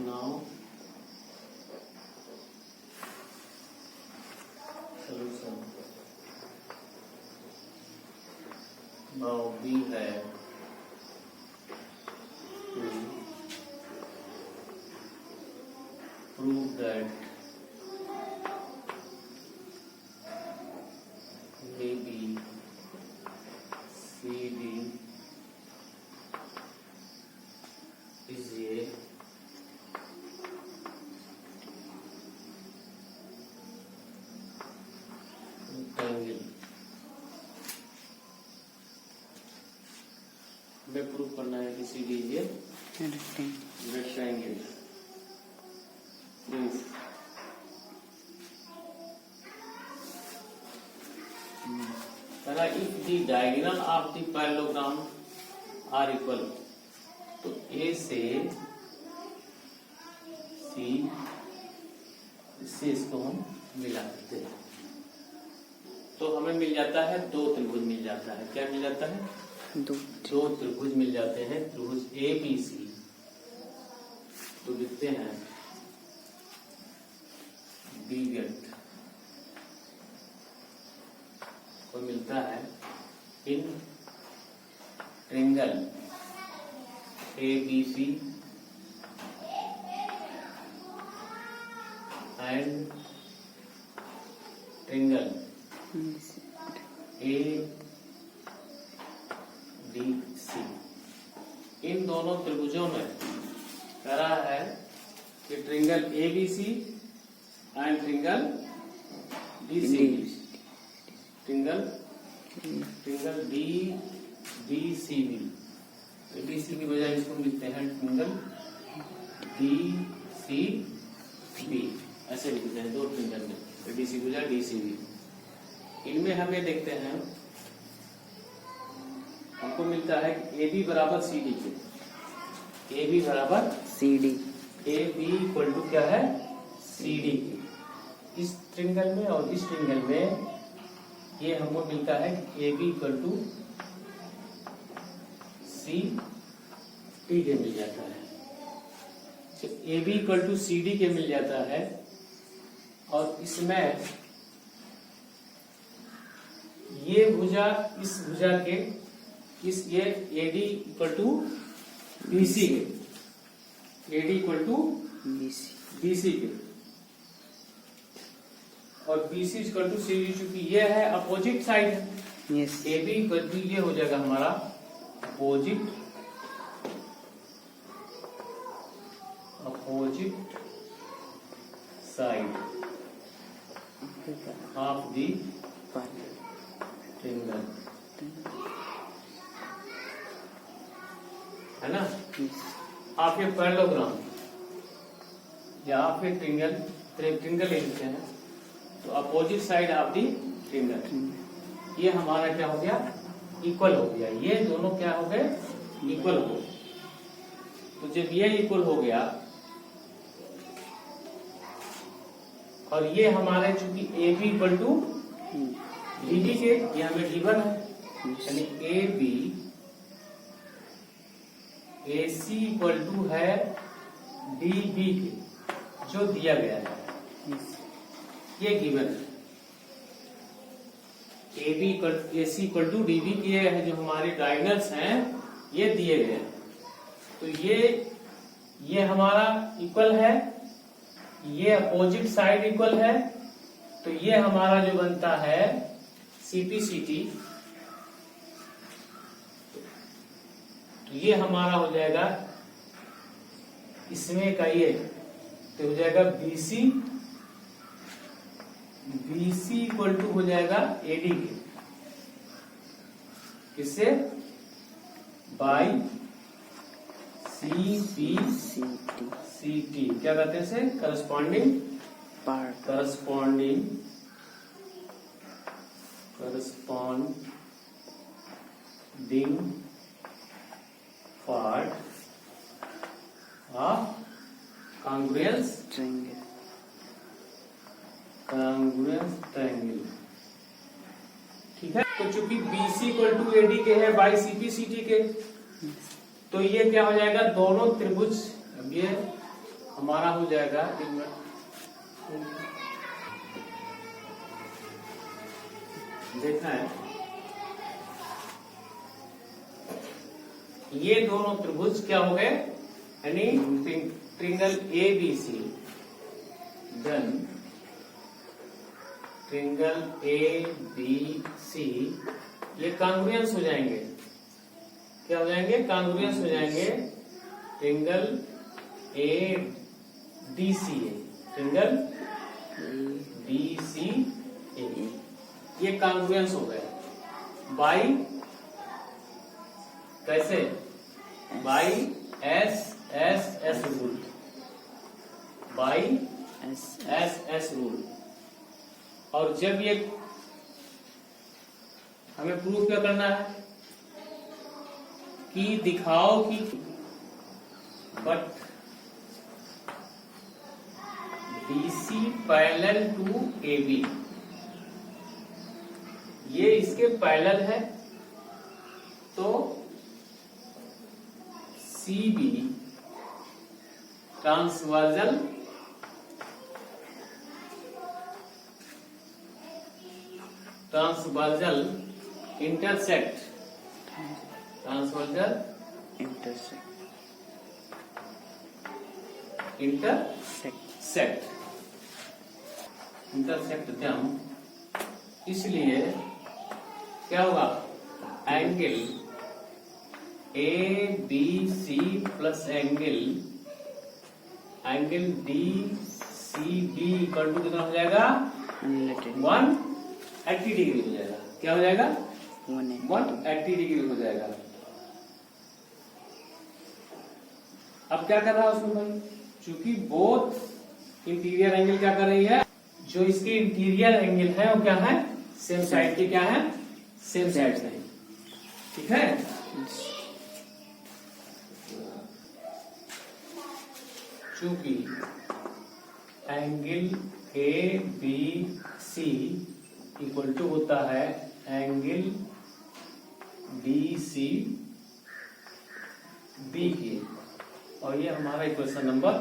Now solution. Now we have to prove that AB, CD is a rectangle. हमें prove करना है कि CD is a rectangle. Proof. If the diagonal of the parallelogram are equal, तो A से C इससे इसको हम मिला देते हैं तो हमें मिल जाता है दो त्रिभुज मिल जाता है। क्या मिल जाता है? दो त्रिभुज मिल जाते हैं। त्रिभुज ABC तो लिखते हैं बीगट को मिलता है in triangle ABC and triangle ADC। इन दोनों त्रिभुजों में कह रहा है कि triangle ABC and triangle DCB, triangle DCB, DC की बजाय इसको लिखते हैं ट्रायंगल DCB, ऐसे लिखते हैं दो ट्रायंगल में DC की बजाय DCB। इनमें हमें देखते हैं हमको मिलता है AB बराबर CD के, AB बराबर CD, AB इक्वल टू क्या है? CD के। इस ट्रायंगल में और इस ट्रायंगल में ये हमको मिलता है AB इक्वल टू CD के मिल जाता है। तो AB इक्वल टू CD के मिल जाता है और इसमें ये भुजा इस भुजा के इस ये AD इक्वल टू BC के, AD इक्वल टू BC के और BC इक्वल टू CD, चूंकि ये है अपोजिट साइड है। AB इक्वल टू ये हो जाएगा हमारा opposite side of the triangle, है ना? आप ये पैरेललोग्राम या आप ये ट्रायंगल लिखते हैं तो opposite side of the triangle ये हमारा क्या हो गया? इक्वल हो गया। ये दोनों क्या हो गए? इक्वल हो गए। तो जब ये इक्वल हो गया और ये हमारे चूंकि AB इक्वल टू DB के, ये हमें गिवन है, यानी AB AC इक्वल टू है DB के, जो दिया गया है ये गिवन है। AC इक्वल टू DB के है जो हमारे डायगोनल्स हैं ये दिए गए हैं। तो ये हमारा इक्वल है, ये अपोजिट साइड इक्वल है, तो ये हमारा जो बनता है CPCT, तो ये हमारा हो जाएगा इसमें का ये तो हो जाएगा BC इक्वल टू हो जाएगा AD के, किससे? By CPCT। क्या कहते हैं इसे? Corresponding part of congruence triangle. ठीक है। तो चूंकि BC इक्वल टू AD के है बाई CPCT के, तो ये क्या हो जाएगा? दोनों त्रिभुज, अब ये हमारा हो जाएगा देखना है, ये दोनों त्रिभुज क्या हो गए, यानी triangle A B C, then triangle A B C, ये कॉन्ग्रुएंस हो जाएंगे। क्या हो जाएंगे? कॉन्ग्रुएंस हो जाएंगे। Triangle A D C A, triangle D C A, ये कॉन्ग्रुएंस हो गया बाई, कैसे? By S S S rule, by S S rule. और जब ये हमें प्रूव क्या करना है कि दिखाओ कि but BC parallel to AB, ये इसके पैरेलल है, तो CB transversal intersect, transversal intersect them. इसलिए क्या होगा? Angle ABC plus angle DCB equal to कितना हो जाएगा? 180 डिग्री हो जाएगा। क्या हो जाएगा? 180 डिग्री हो जाएगा। अब क्या कर रहा है उसमें भाई? चूंकि बोथ इंटीरियर एंगल क्या कर रही है, जो इसके इंटीरियर एंगल है वो क्या है? सेम साइड के क्या है? सेम साइड से। ठीक है? चूंकि एंगल ABC इक्वल टू होता है एंगल DCB के, और ये हमारा इक्वेशन नंबर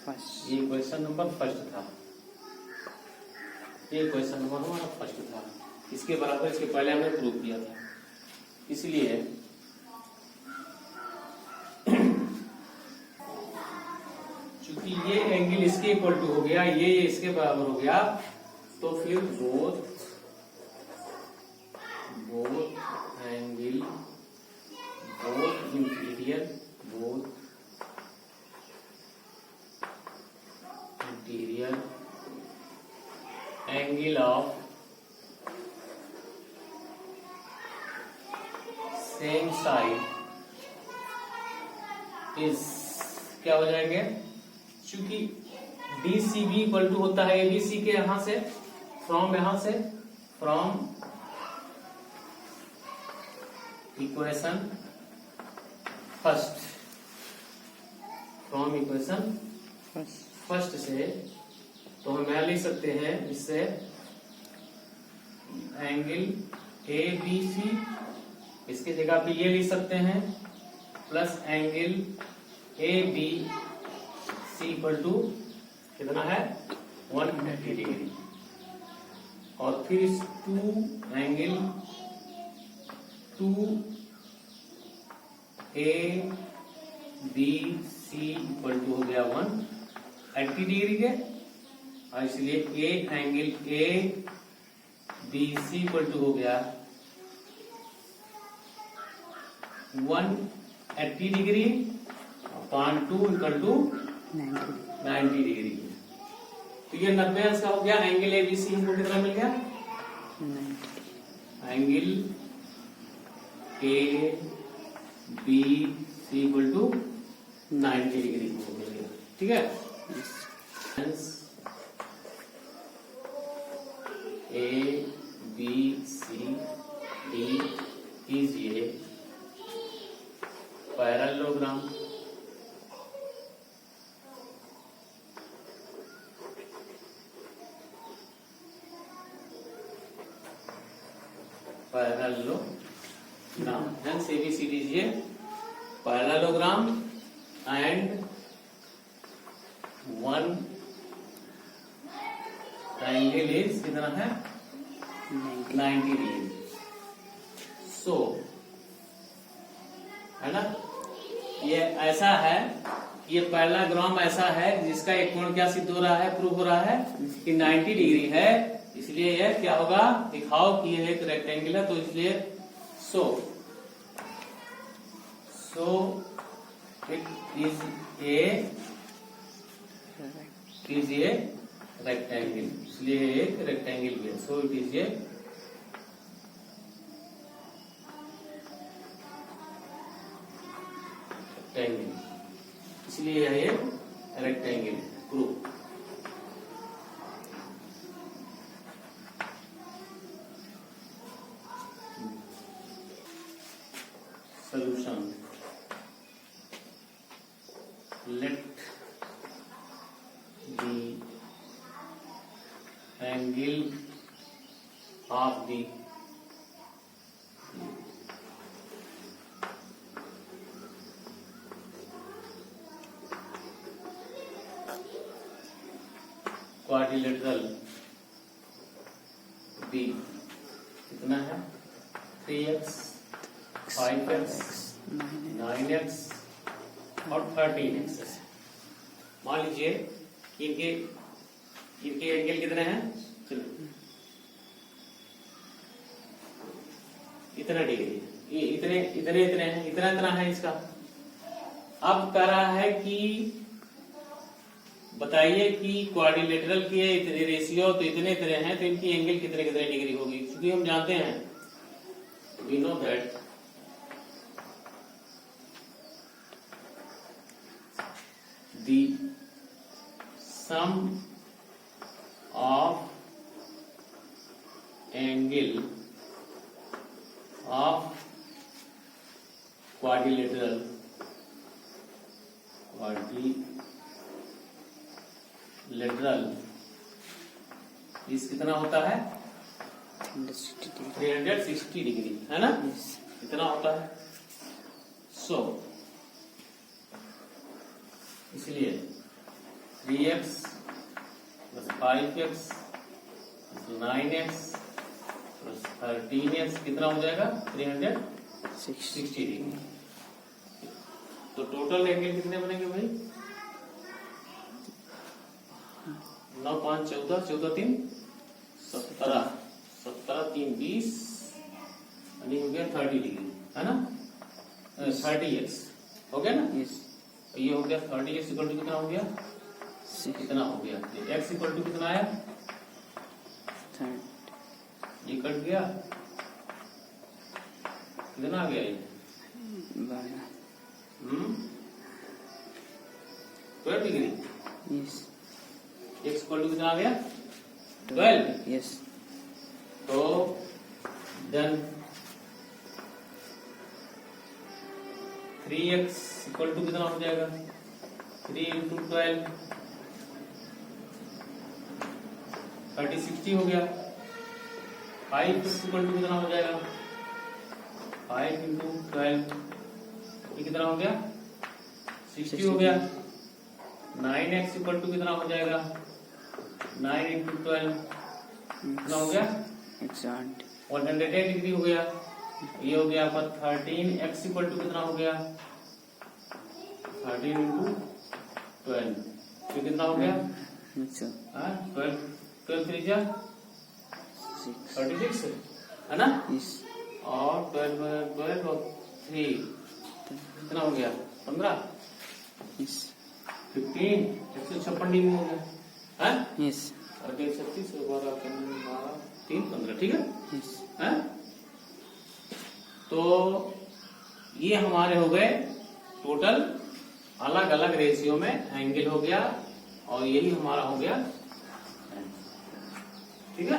फर्स्ट, ये इक्वेशन नंबर फर्स्ट था, ये इक्वेशन नंबर हमारा फर्स्ट था। इसके बराबर इसके पहले हमने प्रूव किया था। इसलिए चूंकि ये एंगल इसके इक्वल टू हो गया, ये इसके बराबर हो गया, तो फिर both angle, both interior angle of same side is क्या हो जाएंगे? चूंकि DCB इक्वल टू होता है ABC के यहां से, from equation first, from equation first से, तो हम यहां लिख सकते हैं इससे एंगल ABC, इसकी जगह पे ये लिख सकते हैं, plus angle ABC equal to कितना है? 180 डिग्री। और फिर इस एंगल 2ABC इक्वल टू हो गया 180 डिग्री के, और इसलिए एंगल ABC इक्वल टू हो गया 180 degree upon 2 equal to 90 degree. तो ये 90 अंश का हो गया। एंगल ABC हमको कितना मिल गया? Angle ABC equal to 90 degree हो गया। ठीक है? ABCD कीजिए पैरेललोग्राम। पैरेललोग्राम देन ABCD कीजिए parallelogram and one angle is कितना है 90 डिग्री। सो है ना, ये ऐसा है, ये पैरेललोग्राम ऐसा है जिसका एक कोण क्या सिद्ध हो रहा है, प्रूव हो रहा है कि 90 डिग्री है। इसलिए यह क्या होगा, दिखाओ कि यह एक रेक्टेंगल है, तो इसलिए so it is a rectangle, इसलिए एक रेक्टेंगल है। So it is a rectangle, इसलिए यह एक rectangle group. Solution. Let the angle of the quadrilateral be कितना है 3x 5x 9x और 13x। मान लीजिए इनके एंगल कितने हैं, चलो इतना डिग्री, ये इतने हैं, इतना है इसका। अब कह रहा है कि बताइए कि क्वाड्रिलेटरल की इतने रेशियो तो इतने हैं, तो इनकी एंगल कितने डिग्री होगी। क्योंकि हम जानते हैं, we know that the sum of angle of quadrilateral इस कितना होता है 360 डिग्री, है ना, इतना होता है। सो इसलिए 3x plus 5x plus 9x plus 13x कितना हो जाएगा 360 डिग्री। तो टोटल एंगल कितने बनेंगे भाई, 9 5 14 14 3 17 17 3 20 यानी हो गया 30 डिग्री, है ना, 30x हो गया ना। ये हो गया 30x इक्वल टू कितना हो गया, कितना हो गया, x इक्वल टू कितना आया, ये कट गया, कितना आ गया ये 12 डिग्री। x इक्वल टू कितना आ गया 12। तो देन 3x इक्वल टू कितना हो जाएगा 3 इंटू 12 30 60 हो गया। 5x इक्वल टू कितना हो जाएगा 5 इंटू 12 ये कितना हो गया 60 हो गया। 9x इक्वल टू कितना हो जाएगा 9 इंटू 12 कितना हो गया 108 डिग्री हो गया। ये हो गया आपका 13x इक्वल टू कितना हो गया 13 इंटू 12 ये कितना हो गया 12 3 जा 36 है ना। और 12 और 3 कितना हो गया 15 15 156 डिग्री हो गया है। और 36 12 3 15 ठीक है। तो ये हमारे हो गए टोटल अलग अलग रेशियो में एंगल हो गया, और यही हमारा हो गया ठीक है।